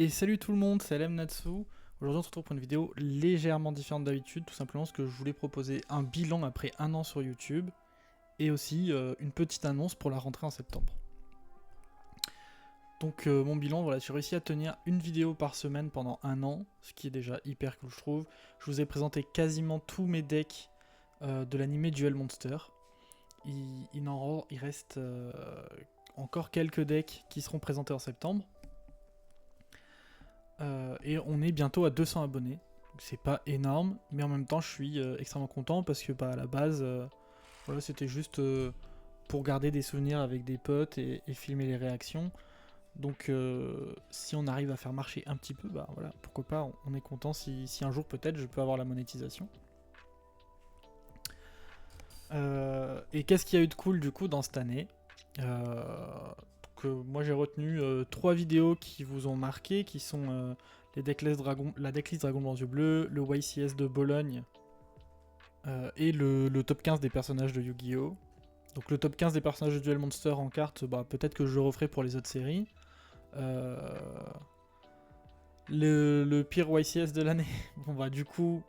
Et salut tout le monde, c'est LMNatsu. Aujourd'hui on se retrouve pour une vidéo légèrement différente d'habitude, tout simplement parce que je voulais proposer un bilan après un an sur YouTube, et aussi une petite annonce pour la rentrée en septembre. Donc mon bilan, voilà, j'ai réussi à tenir une vidéo par semaine pendant un an, ce qui est déjà hyper cool je trouve. Je vous ai présenté quasiment tous mes decks de l'animé Duel Monster. Il reste encore quelques decks qui seront présentés en septembre. Et on est bientôt à 200 abonnés. C'est pas énorme, mais en même temps je suis extrêmement content parce que à la base, voilà, c'était juste pour garder des souvenirs avec des potes et filmer les réactions. Donc si on arrive à faire marcher un petit peu, bah voilà, pourquoi pas, on est content si un jour peut-être je peux avoir la monétisation. Et qu'est-ce qu'il y a eu de cool du coup dans cette année? Moi j'ai retenu 3 vidéos qui vous ont marqué, qui sont la decklist Dragon Blanc Yeux Bleus, le YCS de Bologne et le top 15 des personnages de Yu-Gi-Oh! Donc le top 15 des personnages de Duel Monster en carte, bah, peut-être que je le referai pour les autres séries. Le pire YCS de l'année, bon bah du coup...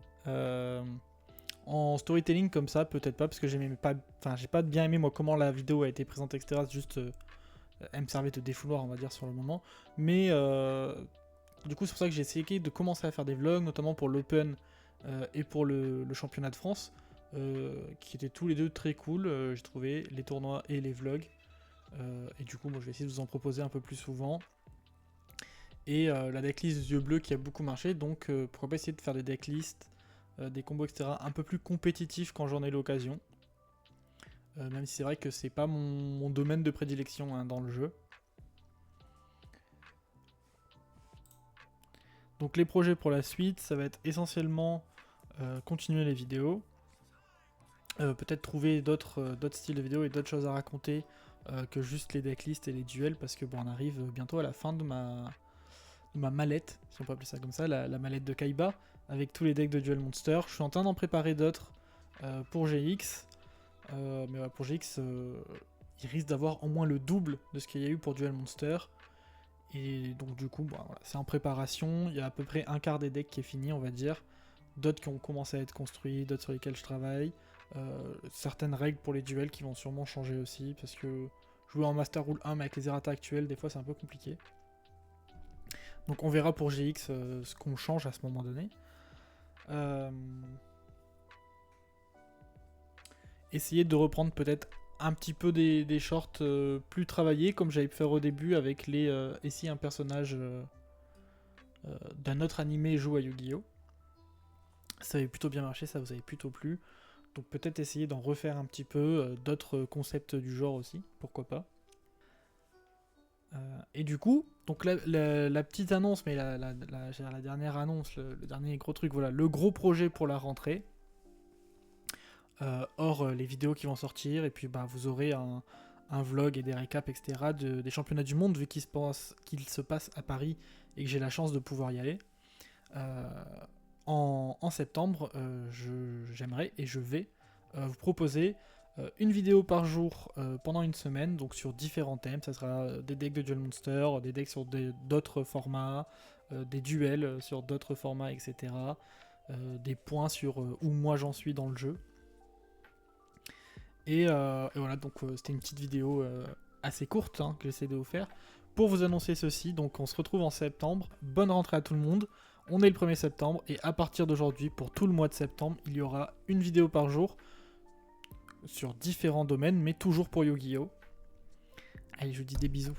en storytelling comme ça, peut-être pas, parce que j'ai pas bien aimé moi comment la vidéo a été présentée, etc. C'est juste, elle me servait de défouloir, on va dire, sur le moment. Mais du coup, c'est pour ça que j'ai essayé de commencer à faire des vlogs, notamment pour l'Open et pour le championnat de France, qui étaient tous les deux très cool, j'ai trouvé, les tournois et les vlogs. Et du coup, moi, je vais essayer de vous en proposer un peu plus souvent. Et la decklist des yeux bleus qui a beaucoup marché, donc pourquoi pas essayer de faire des decklists, des combos, etc. un peu plus compétitifs quand j'en ai l'occasion. Même si c'est vrai que c'est pas mon domaine de prédilection hein, dans le jeu. Donc les projets pour la suite, ça va être essentiellement continuer les vidéos. Peut-être trouver d'autres styles de vidéos et d'autres choses à raconter que juste les decklists et les duels, parce que bon, on arrive bientôt à la fin de ma mallette, si on peut appeler ça comme ça, la mallette de Kaiba, avec tous les decks de Duel Monster. Je suis en train d'en préparer d'autres pour GX, mais voilà, pour GX, il risque d'avoir au moins le double de ce qu'il y a eu pour Duel Monster. Et donc du coup, voilà, c'est en préparation, il y a à peu près un quart des decks qui est fini, on va dire. D'autres qui ont commencé à être construits, d'autres sur lesquels je travaille. Certaines règles pour les duels qui vont sûrement changer aussi, parce que jouer en Master Rule 1 mais avec les errata actuels, des fois c'est un peu compliqué. Donc on verra pour GX ce qu'on change à ce moment donné. Essayer de reprendre peut-être un petit peu des shorts plus travaillés, comme j'avais pu faire au début avec les et si un personnage d'un autre animé joue à Yu-Gi-Oh! Ça avait plutôt bien marché, ça vous avait plutôt plu. Donc peut-être essayer d'en refaire un petit peu, d'autres concepts du genre aussi, pourquoi pas. Et du coup, donc la petite annonce, mais la dernière annonce, le dernier gros truc, voilà, le gros projet pour la rentrée. Hors les vidéos qui vont sortir, et puis bah, vous aurez un vlog et des récaps, etc. des championnats du monde, vu qu'il se passe à Paris et que j'ai la chance de pouvoir y aller. En septembre, j'aimerais et je vais vous proposer une vidéo par jour pendant une semaine, donc sur différents thèmes. Ça sera des decks de Duel Monster, des decks sur d'autres formats, des duels sur d'autres formats, etc. Des points sur où moi j'en suis dans le jeu. Et voilà, donc c'était une petite vidéo assez courte hein, que j'essaie de vous faire pour vous annoncer ceci. Donc on se retrouve en septembre. Bonne rentrée à tout le monde. On est le 1er septembre et à partir d'aujourd'hui, pour tout le mois de septembre, il y aura une vidéo par jour sur différents domaines, mais toujours pour Yu-Gi-Oh! Allez, je vous dis des bisous.